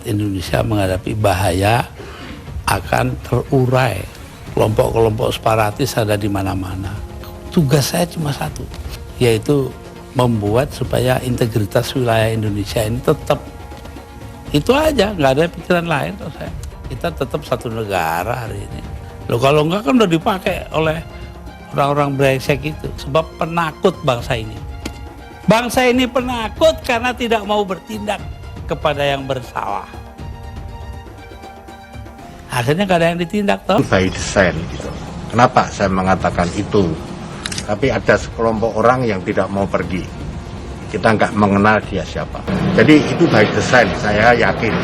Indonesia menghadapi bahaya akan terurai. Kelompok-kelompok separatis ada di mana-mana. Tugas saya cuma satu, yaitu membuat supaya integritas wilayah Indonesia ini tetap. Itu aja, nggak ada pikiran lain tuh saya. Kita tetap satu negara hari ini. Loh kalau enggak kan udah dipakai oleh orang-orang brengsek itu. Sebab penakut bangsa ini. Bangsa ini penakut karena tidak mau bertindak kepada yang bersalah. Akhirnya nggak ada yang ditindak toh. By design gitu. Kenapa saya mengatakan itu? Tapi ada sekelompok orang yang tidak mau pergi. Kita nggak mengenal dia siapa. Jadi itu by design, saya yakin.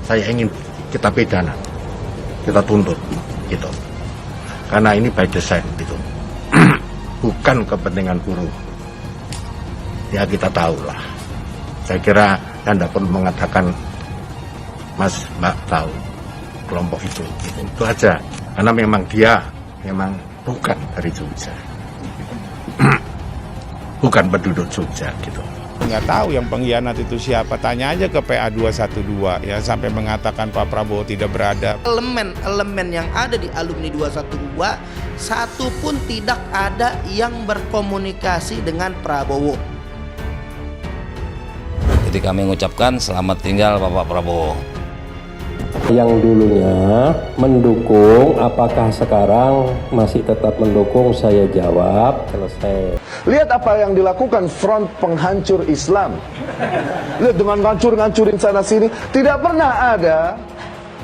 Saya ingin kita pidana, kita tuntut, gitu. Karena ini by design, gitu. Bukan kepentingan buruh. Ya kita tahu lah. Saya kira Anda pun mengatakan, Mas, Mbak tahu kelompok itu, gitu. Itu aja. Karena memang dia, memang bukan dari Jogja, bukan penduduk Jogja gitu. Nggak tahu yang pengkhianat itu siapa, tanya aja ke PA 212 ya, sampai mengatakan Pak Prabowo tidak beradab. Elemen yang ada di alumni 212 satu pun tidak ada yang berkomunikasi dengan Prabowo. Jadi kami mengucapkan selamat tinggal Bapak Prabowo. Yang dulunya mendukung, apakah sekarang masih tetap mendukung? Saya jawab, selesai. Lihat apa yang dilakukan front penghancur Islam. Lihat dengan ngancur-ngancurin sana sini, tidak pernah ada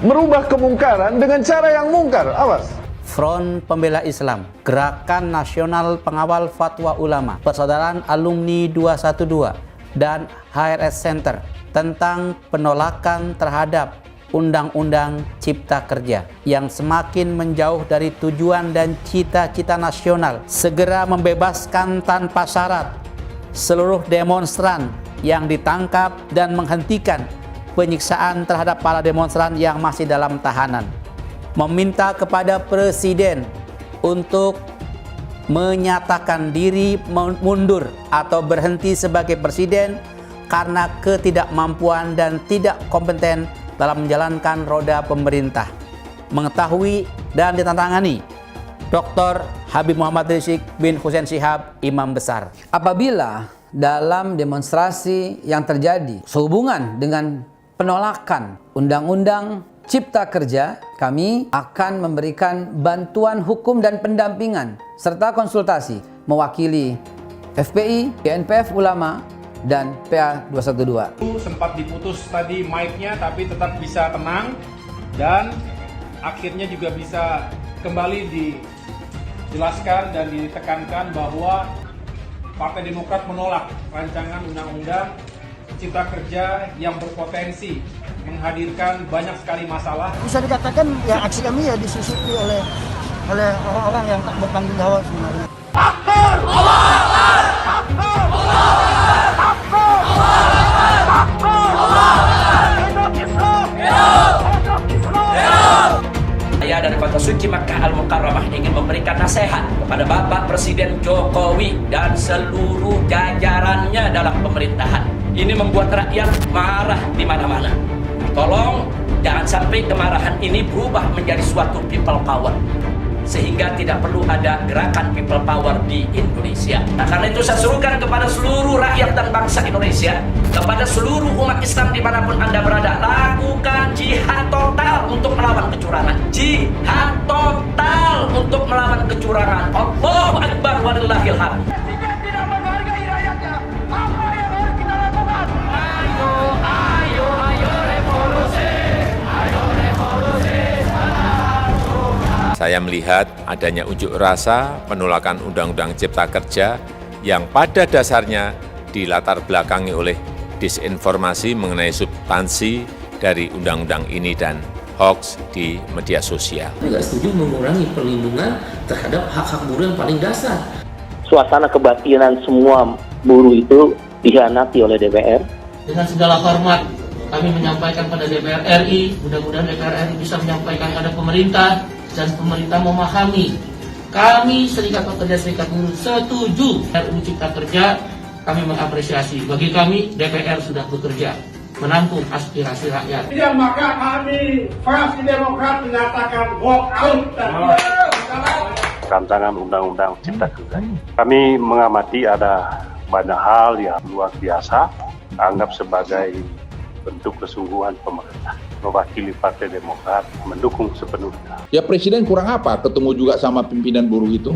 merubah kemungkaran dengan cara yang mungkar. Awas. Front Pembela Islam, Gerakan Nasional Pengawal Fatwa Ulama, Persaudaraan Alumni 212, dan HRS Center tentang penolakan terhadap Undang-Undang Cipta Kerja yang semakin menjauh dari tujuan dan cita-cita nasional, segera membebaskan tanpa syarat seluruh demonstran yang ditangkap dan menghentikan penyiksaan terhadap para demonstran yang masih dalam tahanan. Meminta kepada Presiden untuk menyatakan diri mundur atau berhenti sebagai Presiden karena ketidakmampuan dan tidak kompeten dalam menjalankan roda pemerintah. Mengetahui dan ditantangani Dr. Habib Muhammad Rizik bin Hussein Syihab, Imam Besar. Apabila dalam demonstrasi yang terjadi sehubungan dengan penolakan Undang-Undang Cipta Kerja, kami akan memberikan bantuan hukum dan pendampingan serta konsultasi mewakili FPI, GNPF Ulama, dan PA 212. Sempat diputus tadi mic-nya, tapi tetap bisa tenang dan akhirnya juga bisa kembali dijelaskan dan ditekankan bahwa Partai Demokrat menolak rancangan undang-undang Cipta Kerja yang berpotensi menghadirkan banyak sekali masalah. Bisa dikatakan ya aksi kami ya disusupi oleh orang-orang yang tak bertanggung jawab sebenarnya. Saya dari Kota Suci Makkah Al-Mukarramah ingin memberikan nasihat kepada Bapak Presiden Jokowi dan seluruh jajarannya dalam pemerintahan. Ini membuat rakyat marah di mana-mana. Tolong jangan sampai kemarahan ini berubah menjadi suatu people power, sehingga tidak perlu ada gerakan people power di Indonesia. Nah, karena itu saya serukan kepada seluruh rakyat dan bangsa Indonesia, kepada seluruh umat Islam dimanapun Anda berada, lakukan jihad total untuk melawan kecurangan. Jihad total untuk melawan kecurangan. Allahu Akbar walillahil hamd. Saya melihat adanya unjuk rasa penolakan Undang-Undang Cipta Kerja yang pada dasarnya dilatar belakangi oleh disinformasi mengenai substansi dari undang-undang ini dan hoax di media sosial. Saya nggak setuju mengurangi perlindungan terhadap hak-hak buruh yang paling dasar. Suasana kebatinan semua buruh itu dikhianati oleh DPR. Dengan segala hormat, kami menyampaikan pada DPR RI, mudah-mudahan DPR RI bisa menyampaikan kepada pemerintah, dan pemerintah memahami. Kami Serikat Pekerja Serikat Buruh setuju RUU Cipta Kerja, kami mengapresiasi. Bagi kami DPR sudah bekerja. menampung aspirasi rakyat. Ya, maka kami fraksi Demokrat menyatakan walk out. Rancangan Undang-Undang Cipta Kerja. Kami mengamati ada banyak hal yang luar biasa, anggap sebagai bentuk kesungguhan pemerintah. Mewakili Partai Demokrat mendukung sepenuhnya. Ya Presiden kurang apa ketemu juga sama pimpinan buruh itu?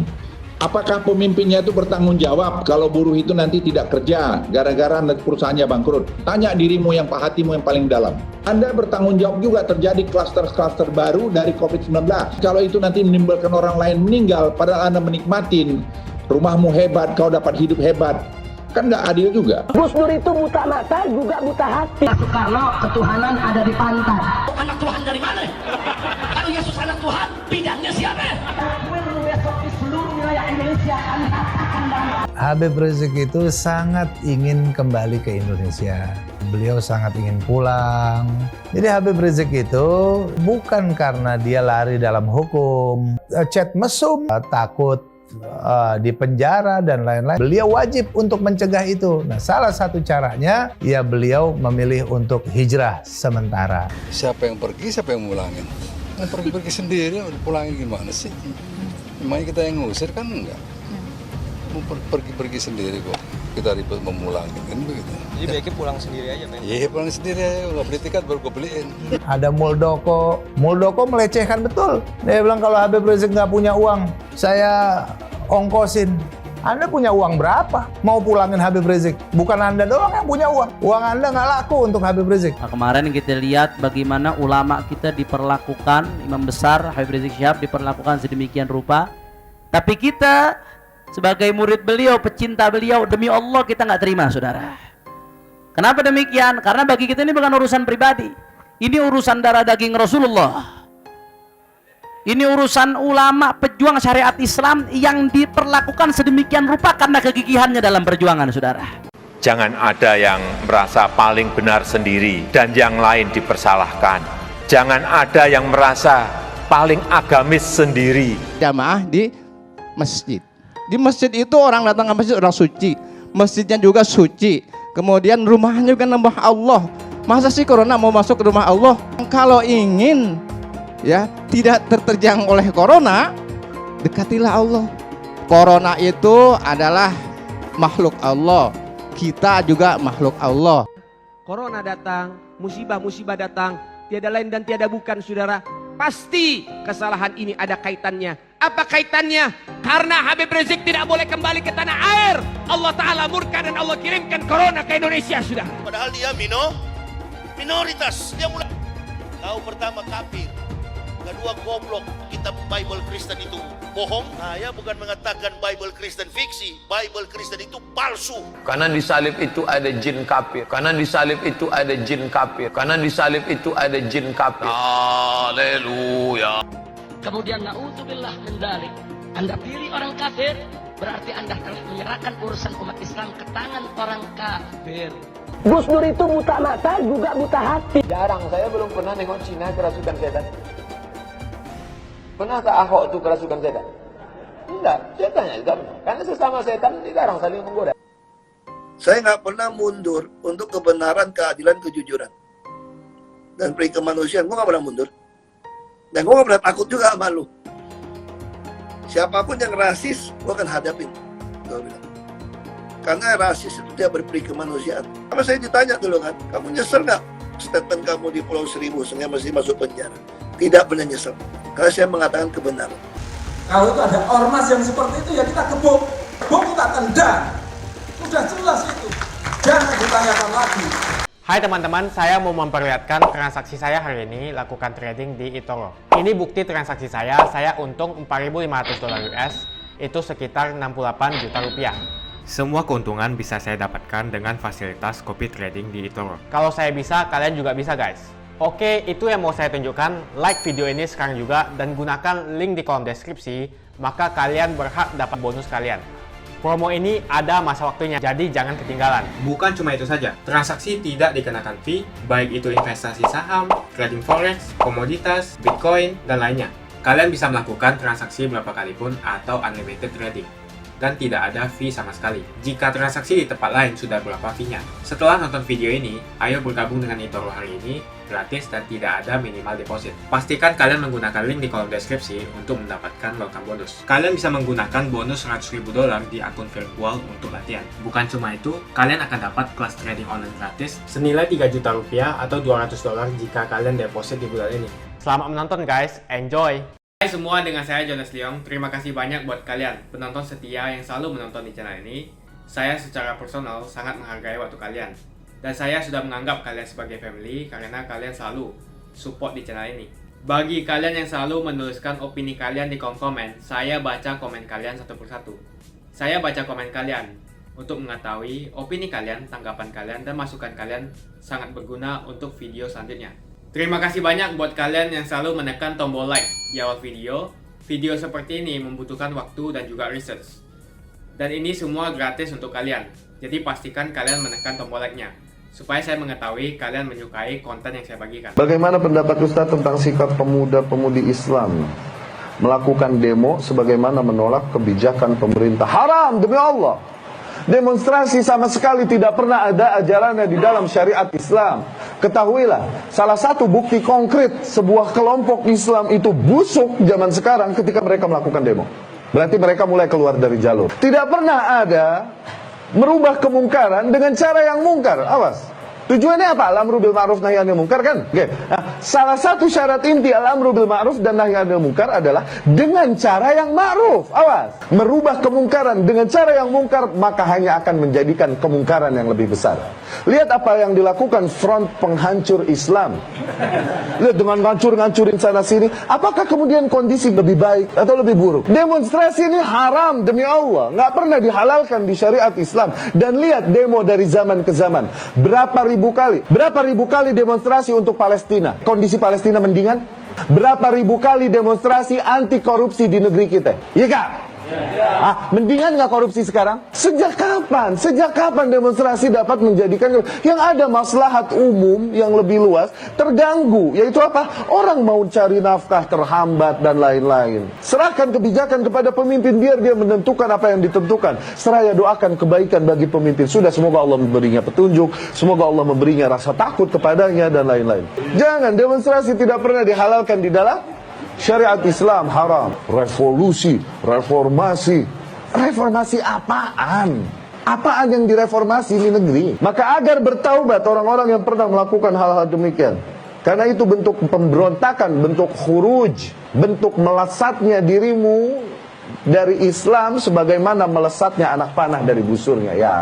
Apakah pemimpinnya itu bertanggung jawab kalau buruh itu nanti tidak kerja gara-gara perusahaannya bangkrut? Tanya dirimu yang hatimu yang paling dalam. Anda bertanggung jawab juga terjadi klaster-klaster baru dari COVID-19. Kalau itu nanti menimbulkan orang lain meninggal padahal Anda menikmatin rumahmu hebat, kau dapat hidup hebat. Kan nggak adil juga. Gus Dur itu buta mata juga buta hati. Soekarno ketuhanan ada di pantai. Anak Tuhan dari mana? Kalau Yesus anak Tuhan, bidangnya siapa? Besok di seluruh wilayah Indonesia kami katakan Habib Rizik itu sangat ingin kembali ke Indonesia. Beliau sangat ingin pulang. Jadi Habib Rizik itu bukan karena dia lari dalam hukum, chat mesum, takut di penjara dan lain-lain. Beliau wajib untuk mencegah itu. Nah, salah satu caranya ya beliau memilih untuk hijrah sementara. Siapa yang pergi, siapa yang mulangin? Yang pergi sendiri, pulangin gimana sih? Memangnya kita yang ngusir kan enggak? Mau pergi sendiri kok. Kita ribet memulangin kan begitu. Jadi baiknya pulang sendiri aja, Ben? Iya, pulang sendiri aja. Nggak beli tiket baru gue beliin. Ada Muldoko. Muldoko melecehkan betul. Dia bilang kalau Habib Rizik nggak punya uang, saya ongkosin. Anda punya uang berapa? Mau pulangin Habib Rizik? Bukan Anda doang yang punya uang. Uang Anda nggak laku untuk Habib Rizik. Nah, kemarin kita lihat bagaimana ulama kita diperlakukan, imam besar Habib Rizik Syihab diperlakukan sedemikian rupa. Tapi kita sebagai murid beliau, pecinta beliau, demi Allah kita nggak terima, saudara. Kenapa demikian? Karena bagi kita ini bukan urusan pribadi. Ini urusan darah daging Rasulullah. Ini urusan ulama pejuang syariat Islam yang diperlakukan sedemikian rupa karena kegigihannya dalam perjuangan, saudara. Jangan ada yang merasa paling benar sendiri dan yang lain dipersalahkan. Jangan ada yang merasa paling agamis sendiri. Jamaah di masjid. Di masjid itu orang datang ke masjid orang suci. Masjidnya juga suci. Kemudian rumahnya juga nambah Allah. Masa sih corona mau masuk ke rumah Allah? Kalau ingin ya tidak terterjang oleh corona, dekatilah Allah. Corona itu adalah makhluk Allah. Kita juga makhluk Allah. Corona datang, musibah-musibah datang, tiada lain dan tiada bukan, saudara. Pasti kesalahan ini ada kaitannya. Apa kaitannya? Karena Habib Rizik tidak boleh kembali ke tanah air. Allah Ta'ala murka dan Allah kirimkan corona ke Indonesia, sudah. Padahal dia minoritas. Dia mulai. Kau pertama kafir. Kedua goblok. Kitab Bible Kristen itu bohong. Saya bukan mengatakan Bible Kristen fiksi. Bible Kristen itu palsu. Karena di salib itu ada jin kafir. Karena di salib itu ada jin kafir. Karena di salib itu ada jin kafir. Haleluya. Kemudian na'udzubillah min dzalik. Anda pilih orang kafir, berarti Anda telah menyerahkan urusan umat Islam ke tangan orang kafir. Gus Dur itu buta mata juga buta hati. Jarang, saya belum pernah nengok Cina kerasukan setan. Pernah tak Ahok itu kerasukan setan? Enggak, setannya juga pernah. Karena sesama setan dilarang saling menggoda. Saya nggak pernah mundur untuk kebenaran, keadilan, kejujuran. Dan peri kemanusiaan, gue nggak pernah mundur. Dan gue gak pernah takut juga sama lu. Siapapun yang rasis, gue akan hadapin. Gue bilang. Karena rasis itu dia berperi kemanusiaan. Karena saya ditanya dulu kan, kamu nyesel gak statement kamu di Pulau Seribu sehingga mesti masuk penjara? Tidak pernah nyesel. Karena saya mengatakan kebenaran. Kalau itu ada ormas yang seperti itu, ya kita gebuk. Gebuk kita tendang. Sudah jelas itu. Jangan ditanyakan lagi. Hai teman-teman, saya mau memperlihatkan transaksi saya hari ini lakukan trading di eToro. Ini bukti transaksi saya untung $4.500 US, itu sekitar 68 juta rupiah. Semua keuntungan bisa saya dapatkan dengan fasilitas copy trading di eToro. Kalau saya bisa, kalian juga bisa guys. Oke, itu yang mau saya tunjukkan. Like video ini sekarang juga dan gunakan link di kolom deskripsi, maka kalian berhak dapat bonus kalian. Promo ini ada masa waktunya, jadi jangan ketinggalan. Bukan cuma itu saja, transaksi tidak dikenakan fee, baik itu investasi saham, trading forex, komoditas, bitcoin, dan lainnya. Kalian bisa melakukan transaksi berapa kali pun atau unlimited trading. dan tidak ada fee sama sekali. Jika transaksi di tempat lain sudah berapa fee-nya. Setelah nonton video ini, ayo bergabung dengan eToro hari ini, gratis dan tidak ada minimal deposit. Pastikan kalian menggunakan link di kolom deskripsi untuk mendapatkan welcome bonus. Kalian bisa menggunakan bonus $100.000 di akun virtual untuk latihan. Bukan cuma itu, kalian akan dapat kelas trading online gratis senilai Rp3 juta atau $200 jika kalian deposit di bulan ini. Selamat menonton guys, enjoy! Hai semua, dengan saya Jonas Leong. Terima kasih banyak buat kalian penonton setia yang selalu menonton di channel ini. Saya secara personal sangat menghargai waktu kalian. Dan saya sudah menganggap kalian sebagai family karena kalian selalu support di channel ini. Bagi kalian yang selalu menuliskan opini kalian di kolom komen, saya baca komen kalian satu persatu. Saya baca komen kalian untuk mengetahui opini kalian, tanggapan kalian, dan masukan kalian sangat berguna untuk video selanjutnya. Terima kasih banyak buat kalian yang selalu menekan tombol like di awal video. Video seperti ini membutuhkan waktu dan juga research. Dan ini semua gratis untuk kalian. Jadi pastikan kalian menekan tombol like-nya, supaya saya mengetahui kalian menyukai konten yang saya bagikan. Bagaimana pendapat Ustadz tentang sikap pemuda-pemudi Islam melakukan demo sebagaimana menolak kebijakan pemerintah? Haram, demi Allah. Demonstrasi sama sekali tidak pernah ada ajarannya di dalam syariat Islam. Ketahuilah, salah satu bukti konkret sebuah kelompok Islam itu busuk zaman sekarang ketika mereka melakukan demo. Berarti mereka mulai keluar dari jalur. Tidak pernah ada merubah kemungkaran dengan cara yang mungkar. Awas. Tujuannya apa? Al-amru bil ma'ruf nahi 'anil munkar kan? Oke. Nah, salah satu syarat inti al-amru bil ma'ruf dan nahi 'anil munkar adalah dengan cara yang ma'ruf. Awas. Merubah kemungkaran dengan cara yang mungkar maka hanya akan menjadikan kemungkaran yang lebih besar. Lihat apa yang dilakukan front penghancur Islam. Lihat dengan ngancur-ngancurin sana sini, apakah kemudian kondisi lebih baik atau lebih buruk? Demonstrasi ini haram demi Allah, nggak pernah dihalalkan di syariat Islam. Dan lihat demo dari zaman ke zaman. Berapa ribu kali demonstrasi untuk Palestina. Kondisi Palestina mendingan? Berapa ribu kali demonstrasi anti korupsi di negeri kita? Iya kak? Mendingan nggak korupsi sekarang? Sejak kapan? Sejak kapan demonstrasi dapat menjadikan yang ada maslahat umum yang lebih luas terganggu? Yaitu apa? Orang mau cari nafkah terhambat dan lain-lain. Serahkan kebijakan kepada pemimpin biar dia menentukan apa yang ditentukan. Seraya doakan kebaikan bagi pemimpin. Sudah, semoga Allah memberinya petunjuk, semoga Allah memberinya rasa takut kepadanya dan lain-lain. Jangan, demonstrasi tidak pernah dihalalkan di dalam syariat Islam. Haram. Revolusi, reformasi. Reformasi apaan? Apaan yang direformasi di negeri? Maka agar bertaubat orang-orang yang pernah melakukan hal-hal demikian. Karena itu bentuk pemberontakan, bentuk khuruj, bentuk melesatnya dirimu dari Islam sebagaimana melesatnya anak panah dari busurnya. Ya.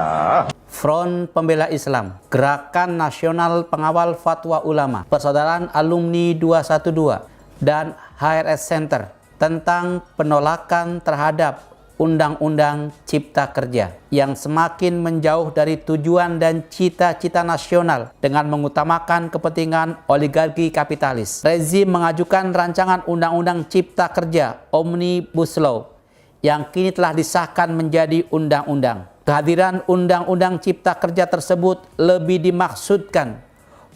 Front Pembela Islam, Gerakan Nasional Pengawal Fatwa Ulama, Persaudaraan Alumni 212, dan HRS Center tentang penolakan terhadap Undang-Undang Cipta Kerja yang semakin menjauh dari tujuan dan cita-cita nasional dengan mengutamakan kepentingan oligarki kapitalis. Rezim mengajukan rancangan Undang-Undang Cipta Kerja Omnibus Law yang kini telah disahkan menjadi undang-undang. Kehadiran Undang-Undang Cipta Kerja tersebut lebih dimaksudkan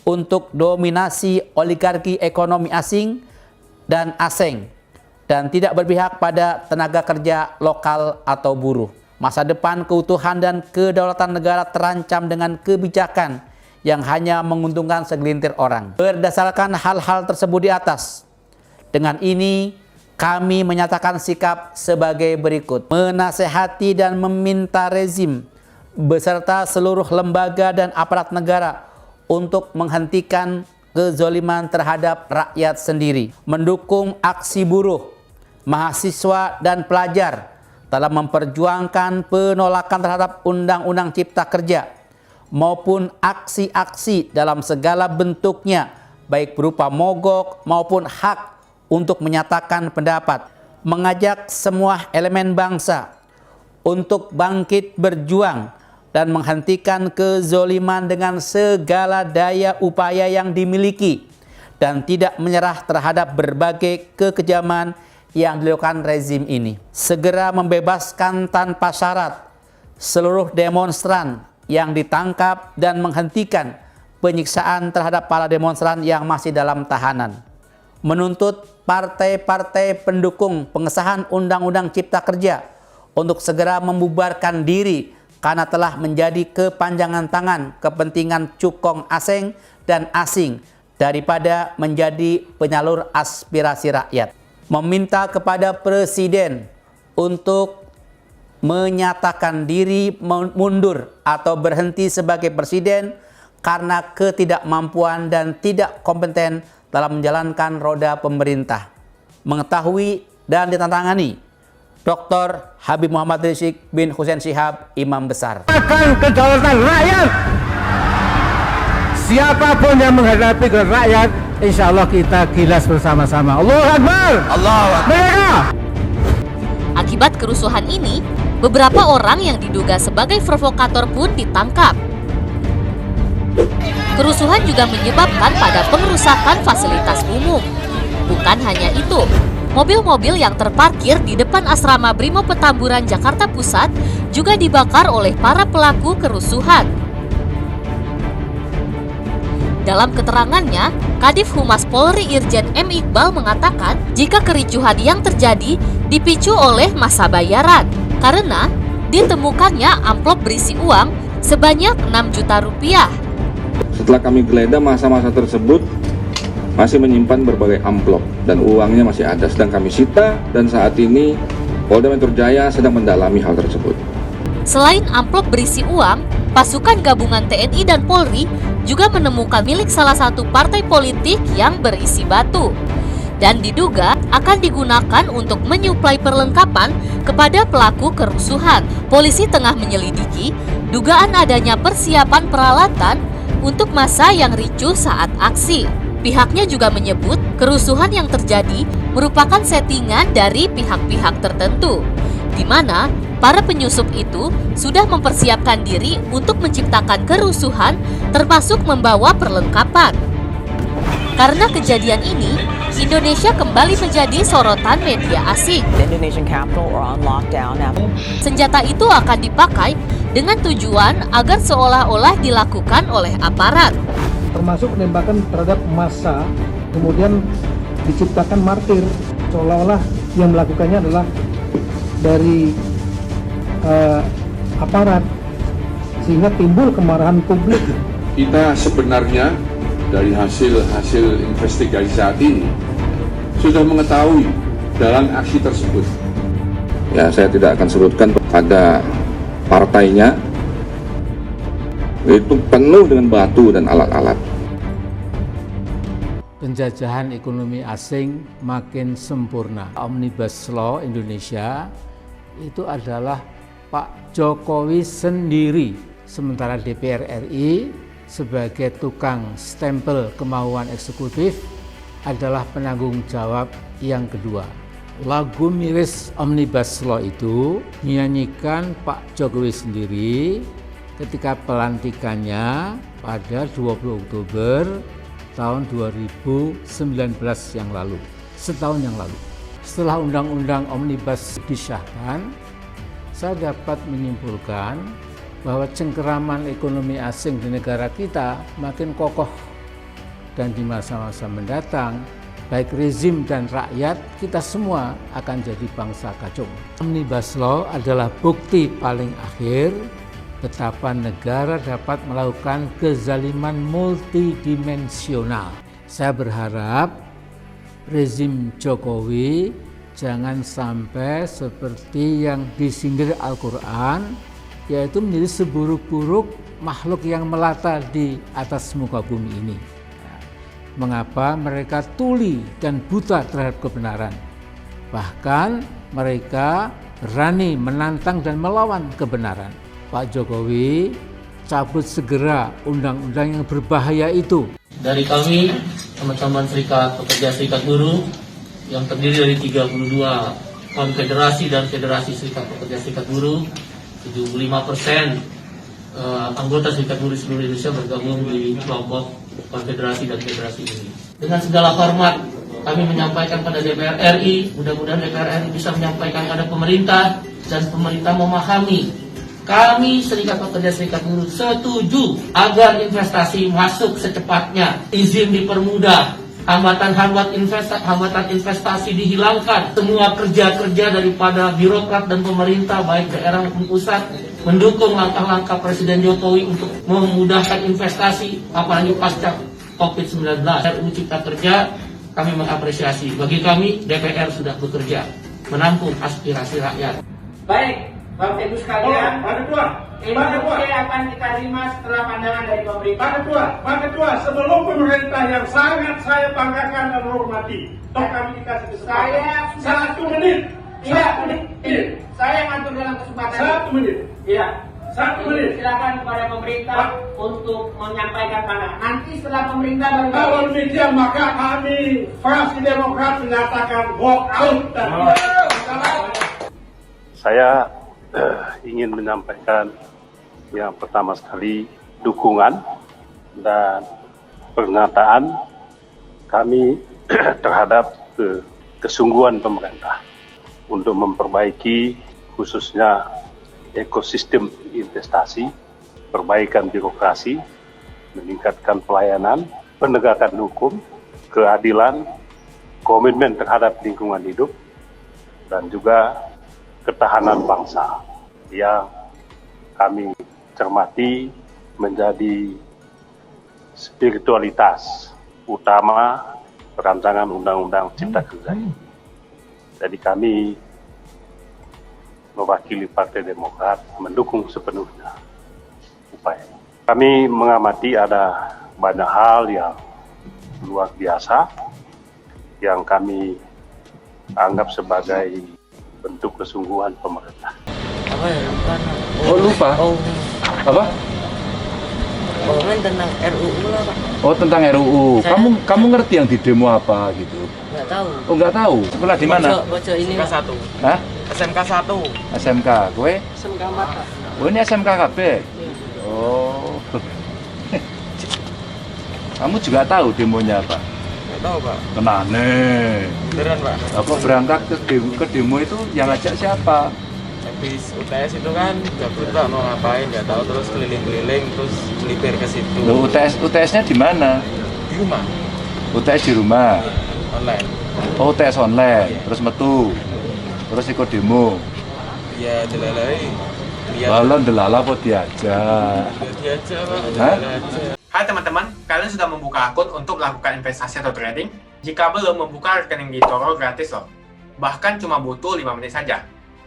untuk dominasi oligarki ekonomi asing dan asing dan tidak berpihak pada tenaga kerja lokal atau buruh. Masa depan keutuhan dan kedaulatan negara terancam dengan kebijakan yang hanya menguntungkan segelintir orang. Berdasarkan hal-hal tersebut di atas, dengan ini kami menyatakan sikap sebagai berikut. Menasehati dan meminta rezim beserta seluruh lembaga dan aparat negara untuk menghentikan kezoliman terhadap rakyat sendiri, mendukung aksi buruh, mahasiswa dan pelajar dalam memperjuangkan penolakan terhadap Undang-Undang Cipta Kerja maupun aksi-aksi dalam segala bentuknya, baik berupa mogok maupun hak untuk menyatakan pendapat, mengajak semua elemen bangsa untuk bangkit berjuang dan menghentikan kezoliman dengan segala daya upaya yang dimiliki dan tidak menyerah terhadap berbagai kekejaman yang dilakukan rezim ini. Segera membebaskan tanpa syarat seluruh demonstran yang ditangkap dan menghentikan penyiksaan terhadap para demonstran yang masih dalam tahanan. Menuntut partai-partai pendukung pengesahan Undang-Undang Cipta Kerja untuk segera membubarkan diri karena telah menjadi kepanjangan tangan kepentingan cukong asing dan asing daripada menjadi penyalur aspirasi rakyat. Meminta kepada Presiden untuk menyatakan diri mundur atau berhenti sebagai Presiden karena ketidakmampuan dan tidak kompeten dalam menjalankan roda pemerintah. Mengetahui dan ditandatangani Dr. Habib Muhammad Rizik bin Hussein Syihab, Imam Besar. Akan kedaulatan rakyat. Siapapun yang menghadapi rakyat, insya Allah kita gilas bersama-sama. Allahu Akbar. Allahu Akbar. Akibat kerusuhan ini, beberapa orang yang diduga sebagai provokator pun ditangkap. Kerusuhan juga menyebabkan pada pengerusakan fasilitas umum. Bukan hanya itu, mobil-mobil yang terparkir di depan asrama Brimob Petamburan, Jakarta Pusat juga dibakar oleh para pelaku kerusuhan. Dalam keterangannya, Kadif Humas Polri Irjen M. Iqbal mengatakan jika kericuhan yang terjadi dipicu oleh masa bayaran karena ditemukannya amplop berisi uang sebanyak 6 juta rupiah. Setelah kami geledah, masa-masa tersebut masih menyimpan berbagai amplop dan uangnya masih ada, sedang kami sita dan saat ini Polda Metro Jaya sedang mendalami hal tersebut. Selain amplop berisi uang, pasukan gabungan TNI dan Polri juga menemukan milik salah satu partai politik yang berisi batu dan diduga akan digunakan untuk menyuplai perlengkapan kepada pelaku kerusuhan. Polisi tengah menyelidiki dugaan adanya persiapan peralatan untuk massa yang ricuh saat aksi. Pihaknya juga menyebut kerusuhan yang terjadi merupakan settingan dari pihak-pihak tertentu, di mana para penyusup itu sudah mempersiapkan diri untuk menciptakan kerusuhan termasuk membawa perlengkapan. Karena kejadian ini, Indonesia kembali menjadi sorotan media asing. Senjata itu akan dipakai dengan tujuan agar seolah-olah dilakukan oleh aparat. Termasuk penembakan terhadap massa, kemudian diciptakan martir, seolah-olah yang melakukannya adalah dari aparat, sehingga timbul kemarahan publik. Kita sebenarnya dari hasil investigasi saat ini sudah mengetahui dalam aksi tersebut. Ya, saya tidak akan sebutkan pada partainya, itu penuh dengan batu dan alat-alat. Penjajahan ekonomi asing makin sempurna. Omnibus Law Indonesia itu adalah Pak Jokowi sendiri, sementara DPR RI sebagai tukang stempel kemauan eksekutif adalah penanggung jawab yang kedua. Lagu miris Omnibus Law itu menyanyikan Pak Jokowi sendiri ketika pelantikannya pada 20 Oktober tahun 2019 yang lalu, setahun yang lalu. Setelah Undang-Undang Omnibus disahkan, saya dapat menyimpulkan bahwa cengkeraman ekonomi asing di negara kita makin kokoh dan di masa-masa mendatang, baik rezim dan rakyat, kita semua akan jadi bangsa kacung. Omnibus Law adalah bukti paling akhir betapa negara dapat melakukan kezaliman multidimensional. Saya berharap rezim Jokowi jangan sampai seperti yang disindir Al-Quran, yaitu menjadi seburuk-buruk makhluk yang melata di atas muka bumi ini. Mengapa mereka tuli dan buta terhadap kebenaran? Bahkan mereka berani menantang dan melawan kebenaran. Pak Jokowi, cabut segera undang-undang yang berbahaya itu. Dari kami, teman-teman Serikat Pekerja Serikat Buruh, yang terdiri dari 32 konfederasi dan federasi Serikat Pekerja Serikat Buruh, 75% anggota Serikat Buruh seluruh Indonesia bergabung di kelompok konfederasi dan federasi ini. Dengan segala hormat, kami menyampaikan pada DPR RI, mudah-mudahan DPR RI bisa menyampaikan kepada pemerintah, dan pemerintah memahami. Kami Serikat Pekerja Serikat Buruh setuju agar investasi masuk secepatnya, izin dipermudah, hambatan investasi dihilangkan. Semua kerja-kerja daripada birokrat dan pemerintah baik daerah maupun pusat mendukung langkah-langkah Presiden Jokowi untuk memudahkan investasi apalagi pasca COVID-19. RUU Cipta Kerja kami mengapresiasi. Bagi kami DPR sudah bekerja menampung aspirasi rakyat. Baik, Bapak Ibu sekalian, ini bukti akan kita terima setelah pandangan dari pemerintah. Pak Ketua, sebelum pemerintah yang sangat saya banggakan dan hormati, toh kami dikasih kesempatan 1 menit. Tidak, saya ngatur dalam kesempatan 1 menit. Iya. 1 menit. Silakan kepada pemerintah untuk menyampaikan pandangan. Nanti setelah pemerintah baru. Kalau demikian maka kami fraksi Demokrat menyatakan walk out. Saya ingin menyampaikan yang pertama sekali dukungan dan pernyataan kami terhadap kesungguhan pemerintah untuk memperbaiki khususnya ekosistem investasi, perbaikan birokrasi, meningkatkan pelayanan, penegakan hukum, keadilan, komitmen terhadap lingkungan hidup, dan juga ketahanan bangsa yang kami cermati menjadi spiritualitas utama perancangan Undang-Undang Cipta Kerja ini. Jadi kami mewakili Partai Demokrat mendukung sepenuhnya upaya. Kami mengamati ada banyak hal yang luar biasa yang kami anggap sebagai bentuk kesungguhan pemerintah. Oh lupa? Apa? Ngomongin tentang RUU lah Pak. Oh tentang RUU. Kamu ngerti yang di demo apa gitu? Nggak tahu. Oh nggak tahu. Sekolah di mana? Bocor ini. SMK 1. Hah? SMK 1. SMK. Kowe? SMK 4 Pak. Oh ini SMK KB? Oh. Kamu juga tahu demonya apa? Nggak tahu Pak. Tenane. Beneran Pak. Apa berangkat ke demo itu yang ngajak siapa? Habis UTS itu kan gabut Pak, mau ngapain nggak tahu, terus keliling-keliling terus melipir ke situ. Loh, UTS-nya di mana? Di rumah. UTS di rumah. Online. Oh, UTS online. Terus metu. Terus ikut demo. Iya, delalai. Balon delala kok diajak. Diajak Pak. Hah? Hai teman-teman, kalian sudah membuka akun untuk melakukan investasi atau trading? Jika belum, membuka rekening di eToro gratis loh. Bahkan cuma butuh 5 menit saja.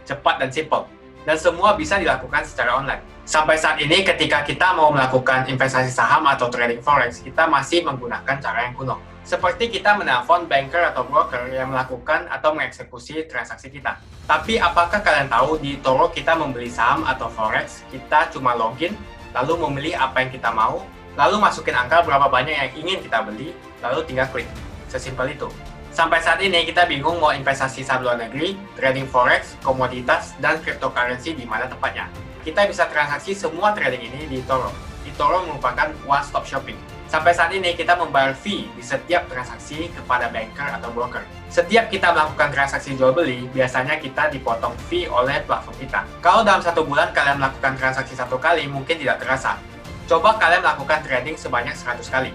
Cepat dan simple, dan semua bisa dilakukan secara online. Sampai saat ini ketika kita mau melakukan investasi saham atau trading forex, kita masih menggunakan cara yang kuno. Seperti kita menelpon banker atau broker yang melakukan atau mengeksekusi transaksi kita. Tapi apakah kalian tahu di eToro kita membeli saham atau forex, kita cuma login, lalu memilih apa yang kita mau, lalu masukin angka berapa banyak yang ingin kita beli, lalu tinggal klik. Sesimpel itu. Sampai saat ini kita bingung mau investasi saham luar negeri, trading forex, komoditas, dan cryptocurrency di mana tepatnya. Kita bisa transaksi semua trading ini di eToro. eToro merupakan one-stop shopping. Sampai saat ini kita membayar fee di setiap transaksi kepada banker atau broker. Setiap kita melakukan transaksi jual beli, biasanya kita dipotong fee oleh platform kita. Kalau dalam 1 bulan kalian melakukan transaksi 1 kali, mungkin tidak terasa. Coba kalian melakukan trading sebanyak 100 kali.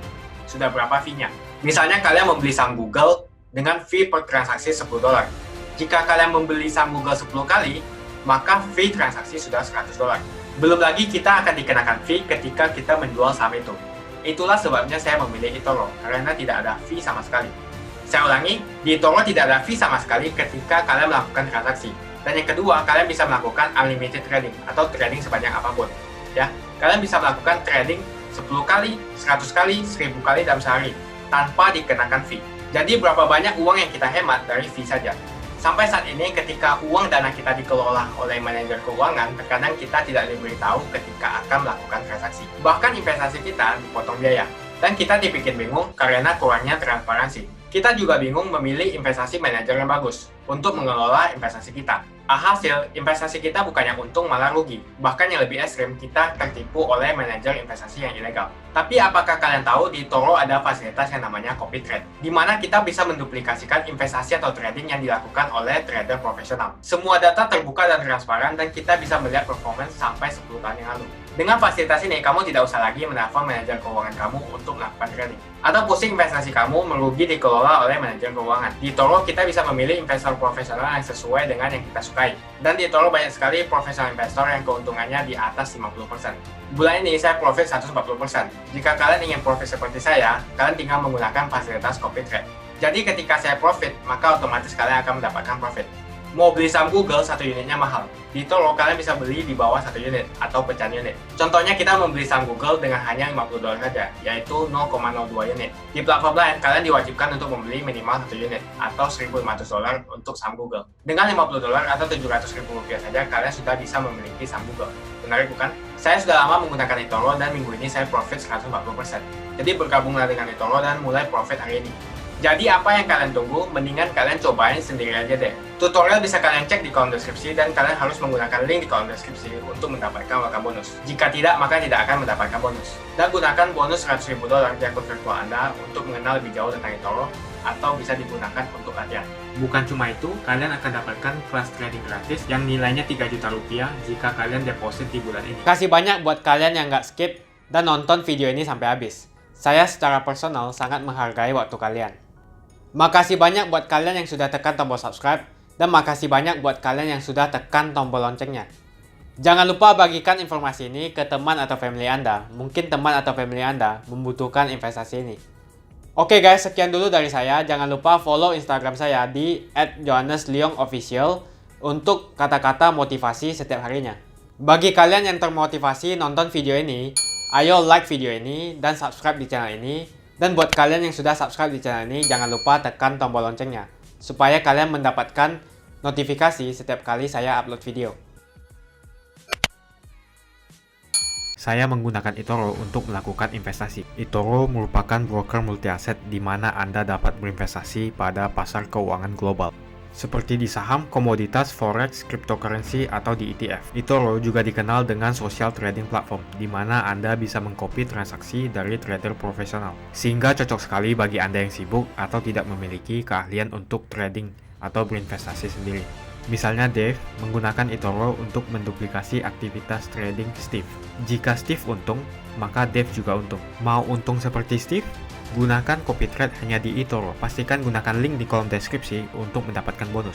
Sudah berapa fee-nya? Misalnya kalian membeli saham Google dengan fee per transaksi $10. Jika kalian membeli saham Google 10 kali, maka fee transaksi sudah $100. Belum lagi kita akan dikenakan fee ketika kita menjual saham itu. Itulah sebabnya saya memilih eToro, karena tidak ada fee sama sekali. Saya ulangi, di eToro tidak ada fee sama sekali ketika kalian melakukan transaksi. Dan yang kedua, kalian bisa melakukan unlimited trading atau trading sebanyak apapun. Ya, kalian bisa melakukan trading 10 kali, 100 kali, 1000 kali dalam sehari tanpa dikenakan fee. Jadi berapa banyak uang yang kita hemat dari fee saja. Sampai saat ini ketika uang dana kita dikelola oleh manajer keuangan, terkadang kita tidak diberitahu ketika akan melakukan transaksi. Bahkan investasi kita dipotong biaya. Dan kita dibikin bingung karena kurangnya transparansi. Kita juga bingung memilih investasi manajer yang bagus untuk mengelola investasi kita. Alhasil, investasi kita bukannya untung malah rugi. Bahkan yang lebih ekstrim, kita tertipu oleh manajer investasi yang ilegal. Tapi apakah kalian tahu di eToro ada fasilitas yang namanya copy trade, di mana kita bisa menduplikasikan investasi atau trading yang dilakukan oleh trader profesional. Semua data terbuka dan transparan dan kita bisa melihat performance sampai 10 tahun yang lalu. Dengan fasilitas ini, kamu tidak usah lagi menelpon manajer keuangan kamu untuk melakukan trading. Atau pusing investasi kamu merugi dikelola oleh manajer keuangan. Di eToro, kita bisa memilih investor profesional yang sesuai dengan yang kita sukai. Dan di eToro banyak sekali profesional investor yang keuntungannya di atas 50%. Bulan ini saya profit 140%. Jika kalian ingin profit seperti saya, kalian tinggal menggunakan fasilitas copy trade. Jadi ketika saya profit, maka otomatis kalian akan mendapatkan profit. Mau beli saham Google, 1 unitnya mahal. Di eToro, kalian bisa beli di bawah 1 unit atau pecahan unit. Contohnya kita membeli saham Google dengan hanya $50 saja, yaitu 0,02 unit. Di platform lain, kalian diwajibkan untuk membeli minimal 1 unit atau $1.500 untuk saham Google. Dengan $50 atau Rp700.000 saja, kalian sudah bisa memiliki saham Google. Menarik bukan? Saya sudah lama menggunakan eToro dan minggu ini saya profit 140%. Jadi bergabunglah dengan eToro dan mulai profit hari ini. Jadi apa yang kalian tunggu? Mendingan kalian cobain sendiri aja deh. Tutorial bisa kalian cek di kolom deskripsi dan kalian harus menggunakan link di kolom deskripsi untuk mendapatkan welcome bonus. Jika tidak, maka tidak akan mendapatkan bonus. Dan gunakan bonus $100.000 di akun virtual Anda untuk mengenal lebih jauh tentang eToro atau bisa digunakan untuk latihan. Bukan cuma itu, kalian akan dapatkan kelas trading gratis yang nilainya Rp3 juta jika kalian deposit di bulan ini. Kasih banyak buat kalian yang nggak skip dan nonton video ini sampai habis. Saya secara personal sangat menghargai waktu kalian. Makasih banyak buat kalian yang sudah tekan tombol subscribe, dan makasih banyak buat kalian yang sudah tekan tombol loncengnya. Jangan lupa bagikan informasi ini ke teman atau family Anda. Mungkin teman atau family Anda membutuhkan investasi ini. Oke guys, sekian dulu dari saya. Jangan lupa follow Instagram saya di @johannesleongofficial untuk kata-kata motivasi setiap harinya. Bagi kalian yang termotivasi nonton video ini, ayo like video ini dan subscribe di channel ini. Dan buat kalian yang sudah subscribe di channel ini, jangan lupa tekan tombol loncengnya, supaya kalian mendapatkan notifikasi setiap kali saya upload video. Saya menggunakan eToro untuk melakukan investasi. eToro merupakan broker multi aset di mana Anda dapat berinvestasi pada pasar keuangan global, seperti di saham, komoditas, forex, cryptocurrency, atau di ETF. eToro juga dikenal dengan social trading platform, di mana Anda bisa mengcopy transaksi dari trader profesional, sehingga cocok sekali bagi Anda yang sibuk atau tidak memiliki keahlian untuk trading atau berinvestasi sendiri. Misalnya Dave menggunakan eToro untuk menduplikasi aktivitas trading Steve. Jika Steve untung, maka Dave juga untung. Mau untung seperti Steve? Gunakan copy trade hanya di eToro. Pastikan gunakan link di kolom deskripsi untuk mendapatkan bonus.